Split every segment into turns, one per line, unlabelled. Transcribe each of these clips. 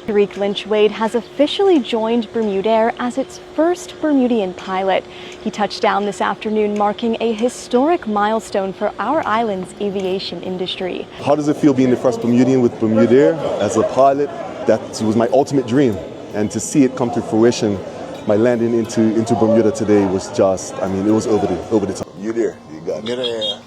Tariq Lynch-Wade has officially joined BermudAir as its first Bermudian pilot. He touched down this afternoon, marking a historic milestone for our island's aviation industry.
How does it feel being the first Bermudian with BermudAir? As a pilot, that was my ultimate dream. And to see it come to fruition, my landing into Bermuda today was just, I mean, it was over the top.
BermudAir, you got it. BermudAir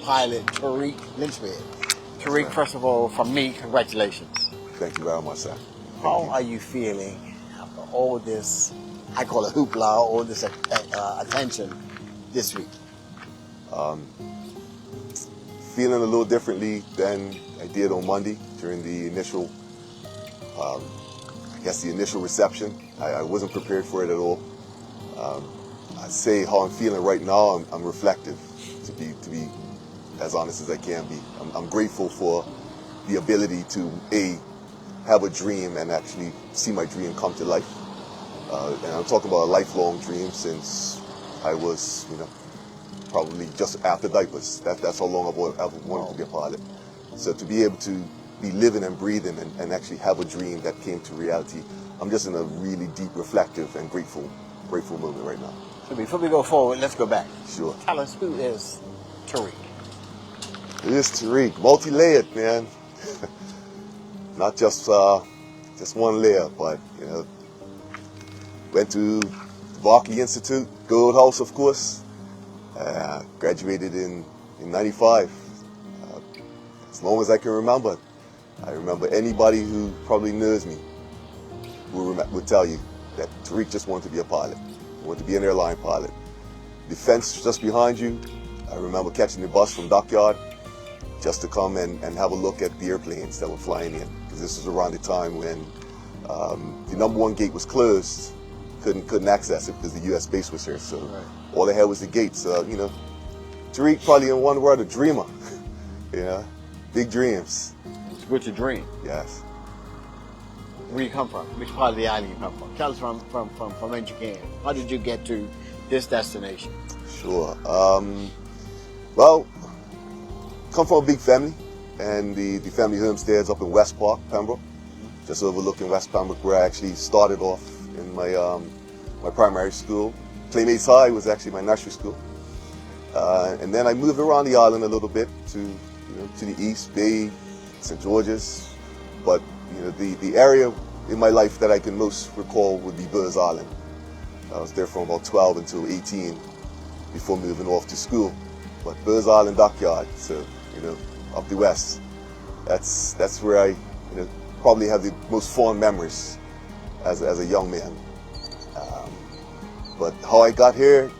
pilot Tariq Lynch-Wade. Tariq, first of all, from me, congratulations.
Thank you very much, sir.
How are you feeling after all this, I call it hoopla, all this attention this week?
Feeling a little differently than I did on Monday during the initial, I guess the initial reception. I wasn't prepared for it at all. I'd say how I'm feeling right now, I'm reflective, to be as honest as I can be. I'm grateful for the ability to, have a dream and actually see my dream come to life. And I'm talking about a lifelong dream since I was, probably just after diapers. That's how long I've wanted to be a pilot. So to be able to be living and breathing and actually have a dream that came to reality, I'm just in a really deep, reflective and grateful moment right now.
So before we go forward, let's go back.
Sure.
Tell us, who is Tariq?
It is Tariq, multi-layered, man. Not just one layer, but went to the Berkeley Institute, Gold House, of course. Graduated in '95. As long as I can remember, I remember anybody who probably knows me would tell you that Tariq just wanted to be a pilot, wanted to be an airline pilot. The fence just behind you. I remember catching the bus from Dockyard just to come and have a look at the airplanes that were flying in. Because this was around the time when the #1 gate was closed. Couldn't access it because the U.S. base was here. So all they had was the gates. Tariq, probably in one word, a dreamer. Big dreams.
It's good to dream.
Yes.
Where you come from? Which part of the island you come from? Tell us from when you came. How did you get to this destination?
Sure. Well, come from a big family, and the family homesteads up in West Park, Pembroke, just overlooking West Pembroke, where I actually started off in my primary school. Playmates High was actually my nursery school, and then I moved around the island a little bit to the east, Bay, St. George's, but the area in my life that I can most recall would be Burrs Island. I was there from about 12 until 18 before moving off to school. But Burrs Island Dockyard, so up the west, that's where I probably have the most fond memories as a young man. But how I got here,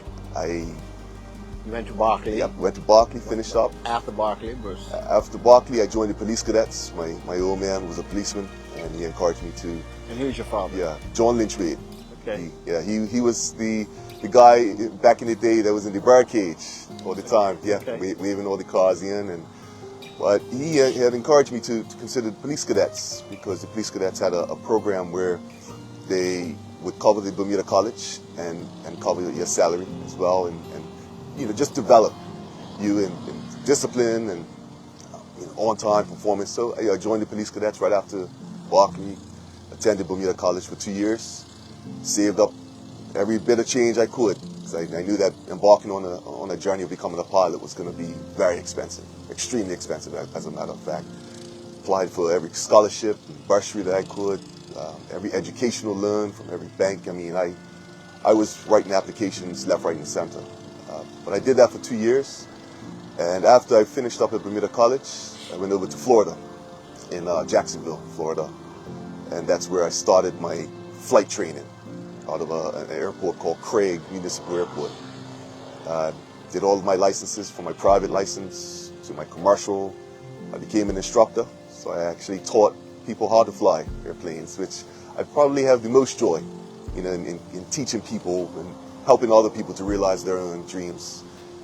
You went to Berkeley?
Yep, went to Berkeley, finished up.
After Berkeley?
After Berkeley, I joined the police cadets. My old man was a policeman, and he encouraged me to.
And who's your father?
Yeah, John Lynch-Wade.
Okay.
He was the guy back in the day that was in the birdcage all the time. Yeah,
okay.
Waving all the cars in. But he had encouraged me to consider the police cadets, because the police cadets had a program where they would cover the Bermuda College and cover your salary as well, and just develop you in discipline and on-time performance. So I joined the police cadets right after Berkeley, attended Bermuda College for 2 years, saved up every bit of change I could, because I knew that embarking on a journey of becoming a pilot was going to be very expensive, extremely expensive, as a matter of fact. Applied for every scholarship and bursary that I could, every educational loan from every bank. I mean, I was writing applications left, right, and center. But I did that for 2 years, and after I finished up at Bermuda College, I went over to Florida, in Jacksonville, Florida, and that's where I started my flight training out of an airport called Craig Municipal Airport. Did all of my licenses, from my private license to my commercial. I became an instructor, so I actually taught people how to fly airplanes, which I probably have the most joy, in teaching people and helping other people to realize their own dreams.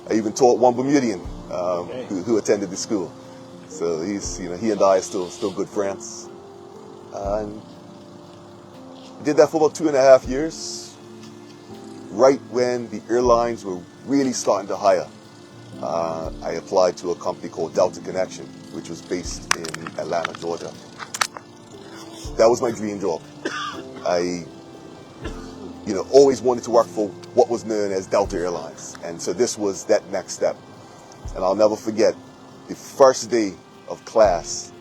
I even taught one Bermudian who attended the school, so he and I are still good friends. And I did that for about 2.5 years, right when the airlines were really starting to hire. I applied to a company called Delta Connection, which was based in Atlanta, Georgia. that was my dream job. I, always wanted to work for what was known as Delta Airlines. And so this was that next step. And I'll never forget the first day of class,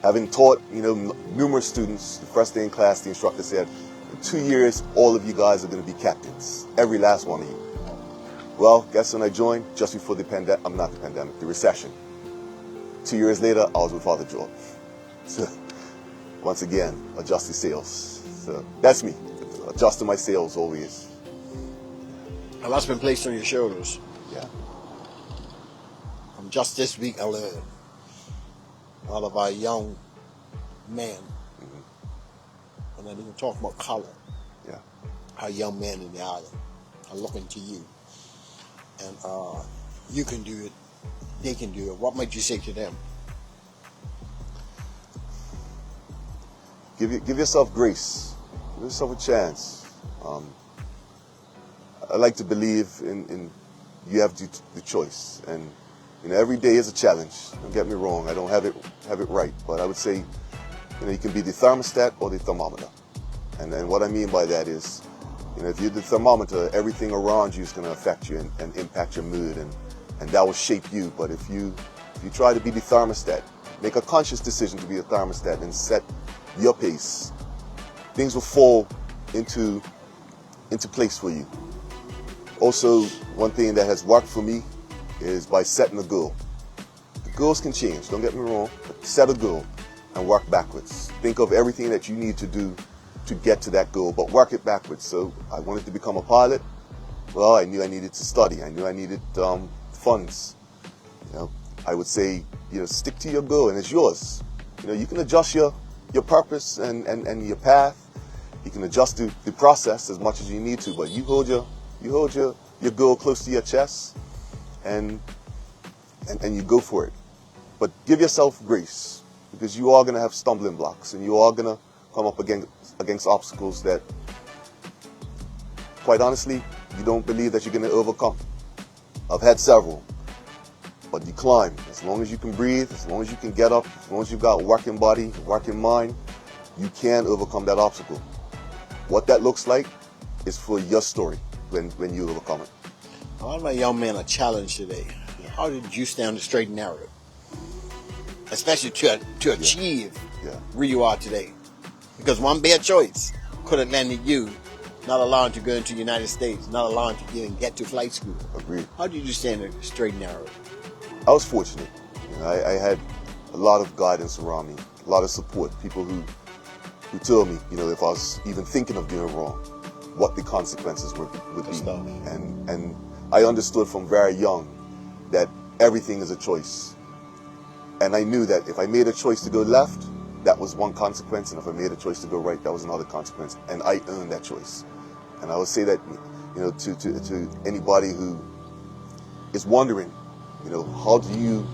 having taught, numerous students. The first day in class, the instructor said, in 2 years, all of you guys are going to be captains. Every last one of you. Well, guess when I joined? Just before the recession. 2 years later, I was without a job. So, once again, adjusting sales. So, that's me. Adjusting my sales always.
A lot's been placed on your shoulders.
Yeah.
Just this week, I learned all of our young men, I'm not even talking about color,
Yeah.
our young men in the island are looking to you. And you can do it, they can do it. What might you say to them?
Give yourself grace. Give yourself a chance. I like to believe in you have the choice. And every day is a challenge. Don't get me wrong. I don't have it right, but I would say, you can be the thermostat or the thermometer. And what I mean by that is, if you're the thermometer, everything around you is going to affect you and impact your mood, and that will shape you. But if you try to be the thermostat, make a conscious decision to be a thermostat and set your pace, things will fall into place for you. Also, one thing that has worked for me is by setting a goal. The goals can change, don't get me wrong, but set a goal and work backwards. Think of everything that you need to do to get to that goal, but work it backwards. So I wanted to become a pilot. Well, I knew I needed to study. I knew I needed funds. I would say, stick to your goal, and it's yours. You can adjust your purpose and your path. You can adjust the process as much as you need to, but you hold your goal close to your chest, and you go for it. But give yourself grace, because you are going to have stumbling blocks, and you are going to come up against obstacles that, quite honestly, you don't believe that you're going to overcome. I've had several, but you climb. As long as you can breathe, as long as you can get up, as long as you've got a working body, working mind, you can overcome that obstacle. What that looks like is for your story when you overcome it.
A lot of my young men are challenged today. How did you stay on the straight and narrow? Especially to achieve where you are today. Because one bad choice could have landed you not allowing to go into the United States, not allowing to even get to flight school.
Agreed.
How did you stay on the straight and narrow?
I was fortunate. I had a lot of guidance around me, a lot of support, people who told me, if I was even thinking of doing wrong, what the consequences would be. And I understood from very young that everything is a choice. And I knew that if I made a choice to go left, that was one consequence, and if I made a choice to go right, that was another consequence. And I earned that choice. And I would say that, to anybody who is wondering, how do you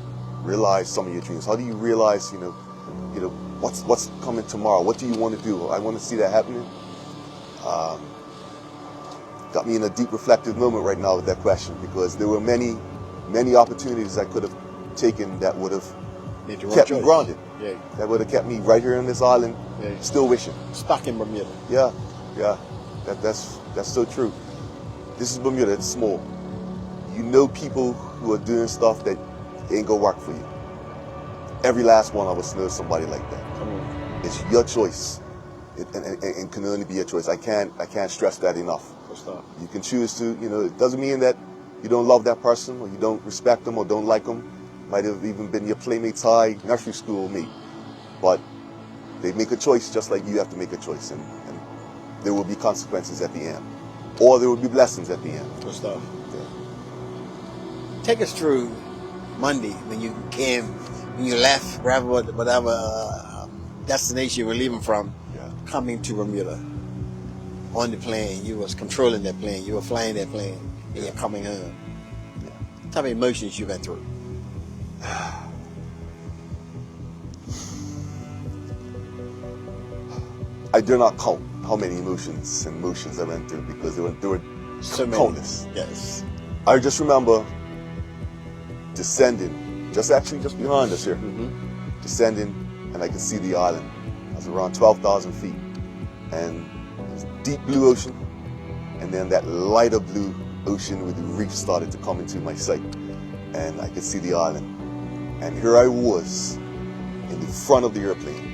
realize some of your dreams? How do you realize, what's coming tomorrow? What do you want to do? I want to see that happening. Got me in a deep reflective moment right now with that question, because there were many opportunities I could have taken that would have kept me grounded.
Yeah.
That would have kept me right here on this island, still wishing.
Stuck in Bermuda.
Yeah. That's so true. This is Bermuda. It's small. You know people who are doing stuff that ain't gonna work for you. Every last one of us knows somebody like that.
Come on.
It's your choice, and can only be your choice. I can't stress that enough. You can choose to. It doesn't mean that you don't love that person, or you don't respect them, or don't like them. Might have even been your playmates high nursery school mate. But they make a choice just like you have to make a choice, and there will be consequences at the end, or there will be blessings at the end.
Good stuff.
Yeah.
Take us through Monday when you left whatever destination you were leaving from, coming to Bermuda. On the plane, you was controlling that plane, you were flying that plane, and you're coming home. What type of emotions you went through?
I dare not count how many emotions I went through, because there were
So many.
countless.
Yes.
I just remember descending, just behind us here, descending, and I could see the island. I was around 12,000 feet. And it was deep blue ocean. And then that lighter blue ocean with the reef started to come into my sight. And I could see the island. And here I was in the front of the airplane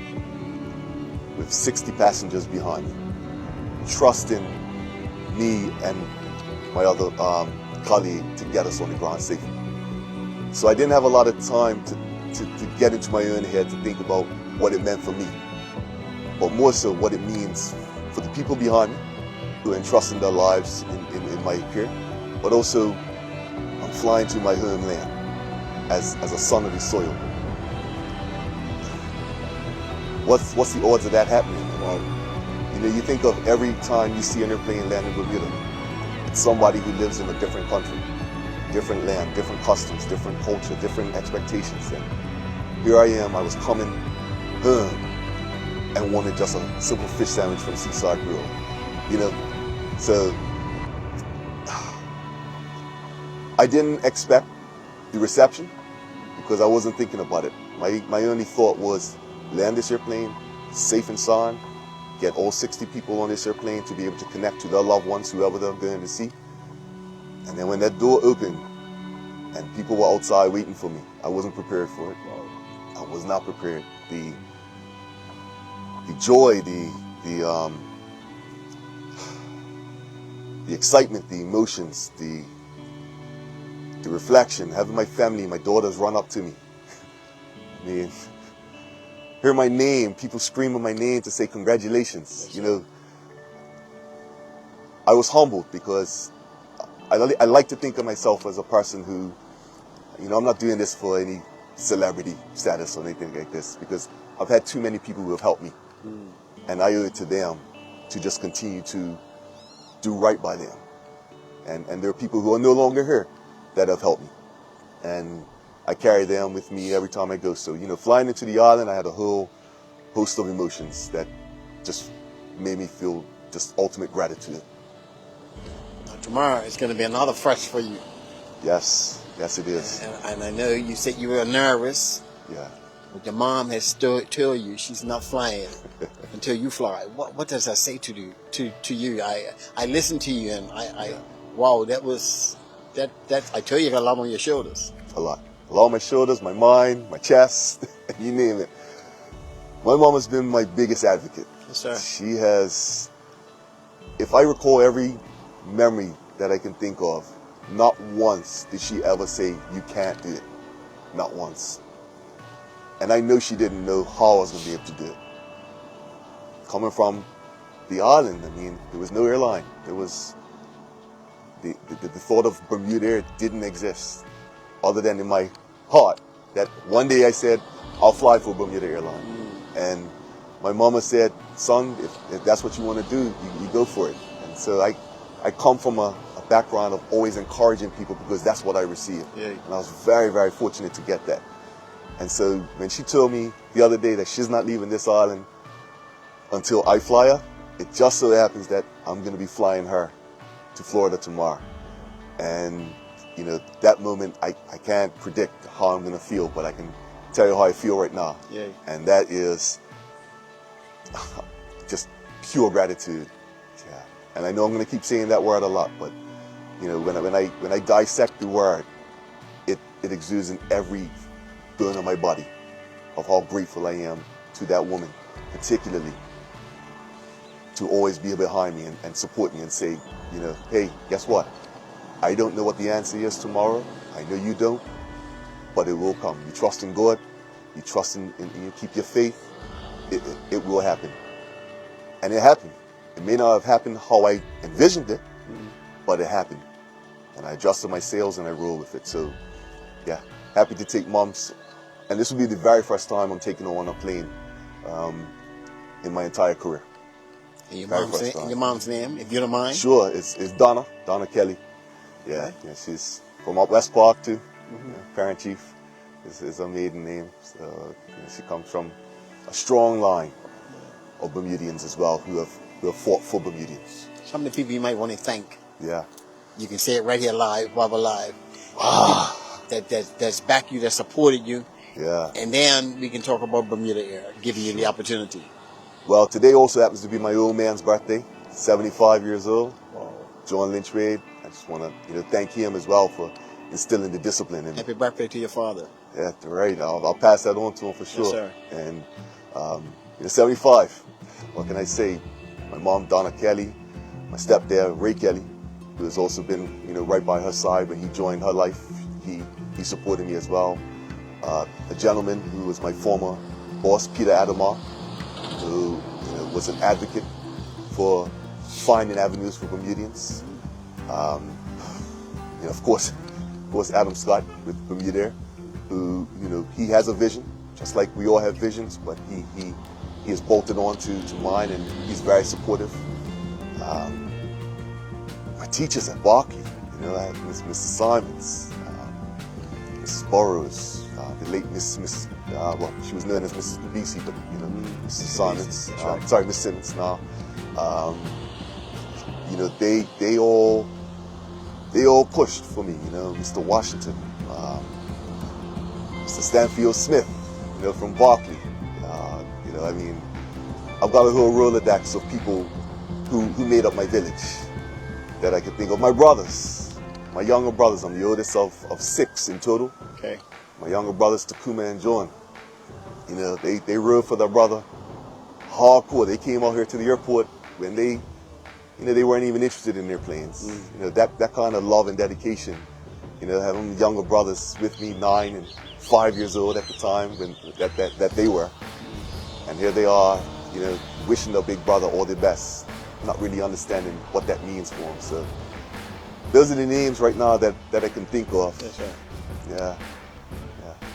with 60 passengers behind me, trusting me and my other colleague to get us on the ground safely. So I didn't have a lot of time to get into my own head to think about what it meant for me, but more so what it means for the people behind me who are entrusting their lives in my care, but also I'm flying to my homeland as a son of the soil. What's the odds of that happening? Well, you know, you think of every time you see an airplane land in Bermuda, it's somebody who lives in a different country, different land, different customs, different culture, different expectations. And here I am, I was coming home and wanted just a simple fish sandwich from Seaside Grill, you know? So I didn't expect the reception because I wasn't thinking about it. My only thought was land this airplane safe and sound, get all 60 people on this airplane to be able to connect to their loved ones, whoever they're going to see. And then when that door opened and people were outside waiting for me, I wasn't prepared for it. I was not prepared. The joy, the excitement, the emotions, the reflection, having my family, my daughters run up to me. I mean, hear my name, people screaming my name to say congratulations. You know, I was humbled because I like to think of myself as a person who, you know, I'm not doing this for any celebrity status or anything like this, because I've had too many people who have helped me. And I owe it to them to just continue to do right by them. And there are people who are no longer here that have helped me. And I carry them with me every time I go. So, you know, flying into the island, I had a whole host of emotions that just made me feel just ultimate gratitude.
Now, tomorrow is going to be another first for you.
Yes, yes it is.
And I know you said you were nervous.
Yeah.
But your mom has told you she's not flying until you fly. What does that say to you? I listened to you and wow, that I tell you got a lot on your shoulders.
A lot on my shoulders, my mind, my chest, you name it. My mom has been my biggest advocate.
Yes, sir.
She has, if I recall every memory that I can think of, not once did she ever say, you can't do it. Not once. And I know she didn't know how I was going to be able to do it. Coming from the island, I mean, there was no airline. There was, the thought of BermudAir didn't exist, other than in my heart, that one day I said, I'll fly for Bermuda Airline. And my mama said, son, if that's what you want to do, you go for it. And so I come from a background of always encouraging people because that's what I received.
Yeah.
And I was very, very fortunate to get that. And so when she told me the other day that she's not leaving this island until I fly her, it just so happens that I'm going to be flying her to Florida tomorrow. And, you know, that moment, I can't predict how I'm going to feel, but I can tell you how I feel right now.
Yeah.
And that is just pure gratitude. Yeah. And I know I'm going to keep saying that word a lot, but, you know, when I dissect the word, it exudes in every bone of my body of how grateful I am to that woman, particularly, to always be behind me and support me and say, you know, hey, guess what? I don't know what the answer is tomorrow. I know you don't, but it will come. You trust in God, you trust in you keep your faith, it will happen. And it happened. It may not have happened how I envisioned it, but it happened. And I adjusted my sails and I rolled with it. So, yeah, happy to take Mom's. And this will be the very first time I'm taking her on a plane in my entire career.
And your mom's name, if you don't mind?
Sure, it's Donna Kelly. Yeah, yeah, she's from out West Park too. Yeah, Parent Chief is her maiden name. So she comes from a strong line of Bermudians as well who have fought for Bermudians.
Some of the people you might want to thank.
Yeah.
You can say it right here live, while we're live.
Wow.
That's backed you, that supported you.
Yeah.
And then we can talk about BermudAir, giving you the opportunity.
Well, today also happens to be my old man's birthday, 75 years old.
Wow.
John Lynch-Wade. I just want to thank him as well for instilling the discipline in me.
Happy birthday to your father.
Yeah, right. I'll pass that on to him for sure.
Yes, sir.
And 75. What can I say? My mom, Donna Kelly, my stepdad, Ray Kelly, who has also been right by her side when he joined her life. He supported me as well. A gentleman who was my former boss, Peter Adamar, who was an advocate for finding avenues for Bermudians. Of course, Adam Scott with BermudAir, who he has a vision, just like we all have visions, but he has bolted on to mine, and he's very supportive. My teachers at Barclay, I had Mr. Simons, Mrs. Burrows, the late Miss well, she was known as Mrs. Babisi, but Mrs. Simons, sorry, Miss Simmons now. They all pushed for me, Mr. Washington, Mr. Stanfield Smith, from Barclay. I've got a whole Rolodex of people who made up my village that I could think of. My brothers, my younger brothers, I'm the oldest of 6 in total.
Okay.
My younger brothers, Takuma and John, they rode for their brother hardcore. They came out here to the airport when they weren't even interested in their planes. That kind of love and dedication, having younger brothers with me, 9 and 5 years old at the time when that they were. And here they are, wishing their big brother all the best, not really understanding what that means for them. So those are the names right now that I can think of.
Yes, sir.
Yeah.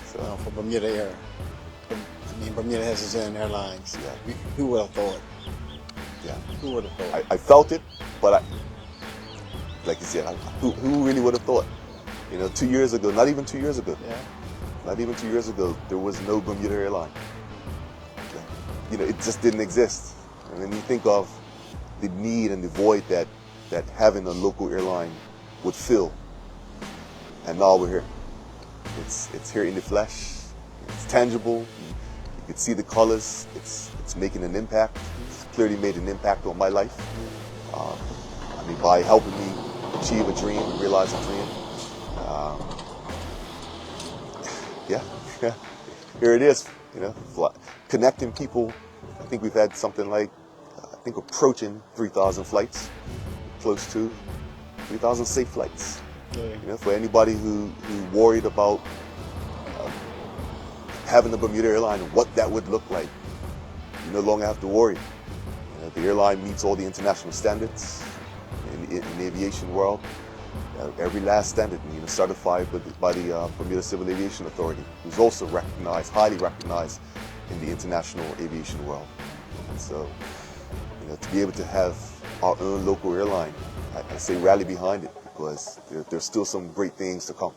So
For BermudAir. Bermuda has its own airlines.
Yeah.
Who would have thought?
yeah,
Who would have thought?
I felt it, but like you said, who really would have thought? 2 years ago, not even 2 years ago.
Yeah.
Not even 2 years ago, there was no Bermuda airline. It just didn't exist. And when you think of the need and the void that having a local airline would fill, and now we're here. It's here in the flesh. It's tangible. You can see the colors. It's making an impact. It's clearly made an impact on my life. By helping me achieve a dream and realize a dream. Here it is. Connecting people. I think we've had something like, approaching 3,000 flights, close to 3,000 safe flights.
Yeah.
For anybody who worried about having a Bermuda airline and what that would look like, you no longer have to worry. The airline meets all the international standards in the aviation world. Every last standard, certified by the Bermuda Civil Aviation Authority, who's also recognized, highly recognized in the international aviation world. And so, to be able to have our own local airline, I say rally behind it, because there's still some great things to come.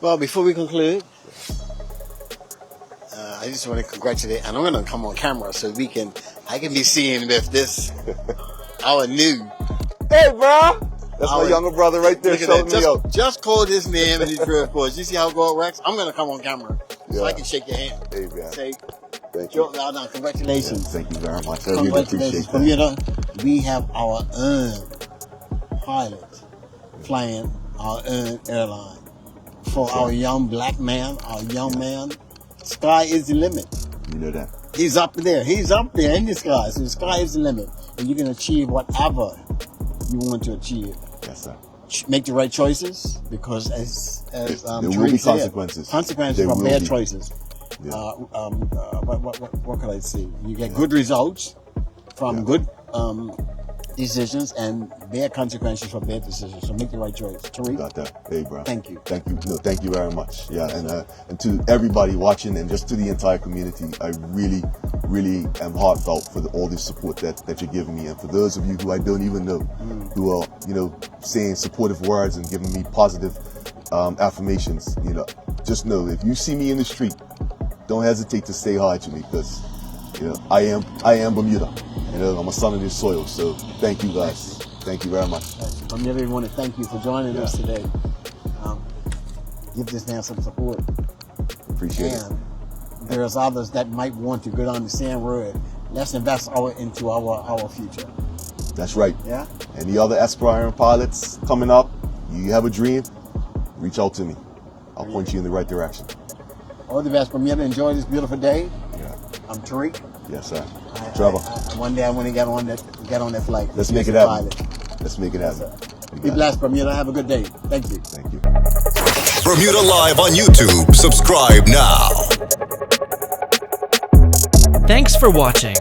Well, before we conclude, I just want to congratulate, and I'm going to come on camera so I can be seen with this, our new.
Hey, bro! That's my younger brother right there showing me up.
Just call his name and his real course. You see how God works? I'm going to come on camera so I can shake your hand.
Hey, man.
Say,
thank you.
Congratulations.
Yeah, thank you very much. I really appreciate that.
Bermuda, we have our own pilot flying our own airline. For our young black man, our young man, sky is the limit.
You know that.
He's up there in the sky. So the sky is the limit. And you can achieve whatever you want to achieve.
Yes, sir.
Make the right choices, because as
there
Tariq
will be
said,
consequences.
Consequences
There
from
will
bad
be.
choices.
Yeah.
What can I say? You get good results from good decisions, and bad consequences for bad decisions. So make the right choice. Tariq,
Got that. Hey, bro.
Thank you.
Thank you. No, thank you very much. Yeah, and to everybody watching, and just to the entire community, I really, really am heartfelt for all the support that you're giving me, and for those of you who I don't even know, who are saying supportive words and giving me positive affirmations. Just know, if you see me in the street, don't hesitate to say hi to me, because I am Bermuda. I'm a son of this soil. So thank you guys. Thank you very much.
I really want to thank you for joining us today. Give this man some support.
Appreciate it.
And there's others that might want to go down the same road. Let's invest into our future.
That's right.
Yeah.
Any other aspiring pilots coming up, you have a dream, reach out to me. I'll point you in the right direction.
All the best, Bermuda. Enjoy this beautiful day.
Yeah.
I'm Tariq.
Yes, sir. Trevor.
One day I want to get on that flight.
Let's make it happen. Let's make it happen.
Be blessed, Bermuda. Have a good day. Thank you.
Thank you.
Bermuda Live on YouTube. Subscribe now.
Thanks for watching.